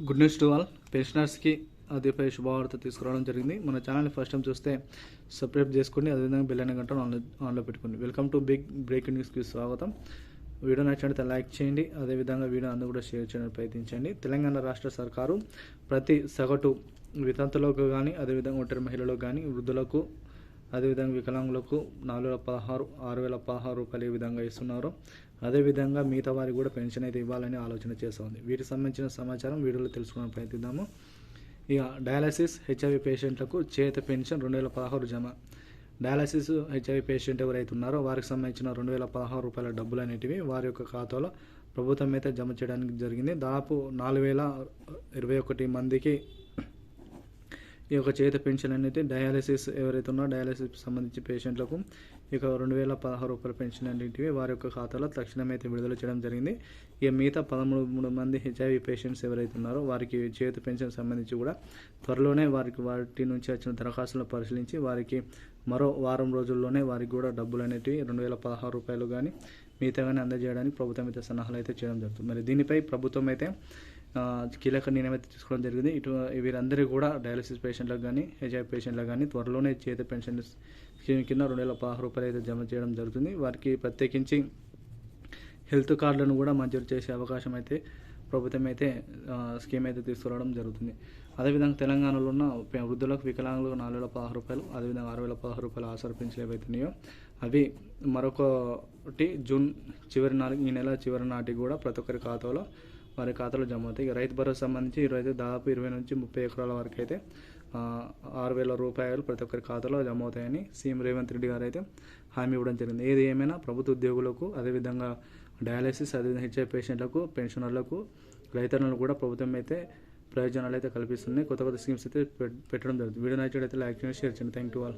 Good news to all పెన్షనర్స్కి అదిపై శుభవార్త తీసుకురావడం జరిగింది. మన ఛానల్ని ఫస్ట్ టైం చూస్తే సబ్స్క్రైబ్ చేసుకోండి, అదేవిధంగా బెల్ ఐకాన్ గంట ఆన్లో పెట్టుకోండి. వెల్కమ్ టు బిగ్ బ్రేకింగ్ న్యూస్కి స్వాగతం. వీడియో నచ్చినట్లయితే లైక్ చేయండి, అదేవిధంగా వీడియో అందరూ కూడా షేర్ చేయడానికి ప్రయత్నించండి. తెలంగాణ రాష్ట్ర సర్కారు ప్రతి సగటు వితంతులకు కానీ, అదేవిధంగా ఒంటరి మహిళలకు కానీ, వృద్ధులకు, అదేవిధంగా వికలాంగులకు 6,016 రూపాయలు ఈ విధంగా ఇస్తున్నారు. అదేవిధంగా మిగతా వారికి కూడా పెన్షన్ అయితే ఇవ్వాలని ఆలోచన చేస్తుంది. వీటికి సంబంధించిన సమాచారం వీడియోలో తెలుసుకోవడానికి ప్రయత్నిద్దాము. ఇక డయాలసిస్ హెచ్ఐవి పేషెంట్లకు చేత పెన్షన్ 2016 జమ. డయాలసిస్ హెచ్ఐవి పేషెంట్ ఎవరైతే ఉన్నారో వారికి సంబంధించిన 2016 రూపాయల డబ్బులు అనేటివి వారి యొక్క ఖాతాలో ప్రభుత్వం అయితే జమ చేయడానికి జరిగింది. దాదాపు 4,021 మందికి ఈ యొక్క చేత పెన్షన్ అనేది డయాలసిస్ ఎవరైతే ఉన్నారో డయాలసిస్ సంబంధించి పేషెంట్లకు ఇక 2016 రూపాయల పెన్షన్ అనేటివి వారి యొక్క ఖాతాలో తక్షణమే అయితే విడుదల చేయడం జరిగింది. ఇక మిగతా 13 మంది హెచ్ఐవి పేషెంట్స్ ఎవరైతే ఉన్నారో వారికి చేత పెన్షన్ సంబంధించి కూడా త్వరలోనే వాటి నుంచి వచ్చిన దరఖాస్తులను పరిశీలించి వారికి మరో వారం రోజుల్లోనే వారికి కూడా డబ్బులు అనేటివి 2016 రూపాయలు కానీ మిగతా కానీ అందజేయడానికి ప్రభుత్వం అయితే సన్నాహాలు అయితే చేయడం జరుగుతుంది. మరి దీనిపై ప్రభుత్వం అయితే కీలక నిర్ణయం అయితే తీసుకోవడం జరిగింది. వీరందరికీ కూడా డయాలసిస్ పేషెంట్లకు కానీ హెచ్ఐవి పేషెంట్లకు కానీ త్వరలోనే చేత పెన్షన్ స్కీమ్ కింద 2016 రూపాయలు అయితే జమ చేయడం జరుగుతుంది. వారికి ప్రత్యేకించి హెల్త్ కార్డులను కూడా మంజూరు చేసే అవకాశం అయితే ప్రభుత్వం అయితే స్కీమ్ అయితే తీసుకురావడం జరుగుతుంది. అదేవిధంగా తెలంగాణలో ఉన్న వృద్ధులకు, వికలాంగులకు 4,016 రూపాయలు, అదేవిధంగా 6,016 రూపాయలు ఆసరా పెన్షన్ ఏవైతున్నాయో అవి మరొకటి జూన్ ఈ నెల చివరి నాటికి కూడా ప్రతి ఒక్కరి ఖాతాలో వారి ఖాతాలో జమ అవుతాయి. ఇక రైతు భరోసా సంబంధించి ఈరోజు దాదాపు 20 నుంచి 30 ఎకరాల వరకు అయితే 6,000 రూపాయలు ప్రతి ఒక్కరి ఖాతాలో జమ అవుతాయని సీఎం రేవంత్ రెడ్డి గారు అయితే హామీ ఇవ్వడం జరిగింది. ఏది ఏమైనా ప్రభుత్వ ఉద్యోగులకు, అదేవిధంగా డయాలసిస్, అదేవిధంగా హెచ్ఐవి పేషెంట్లకు, పెన్షనర్లకు, రైతన్నలకు కూడా ప్రభుత్వం అయితే ప్రయోజనాలు అయితే కల్పిస్తుంది. కొత్త స్కీమ్స్ అయితే పెట్టడం జరుగుతుంది. వీడియో నచ్చినట్లయితే లైక్ చేయండి, షేర్ చేయండి. Thank you all.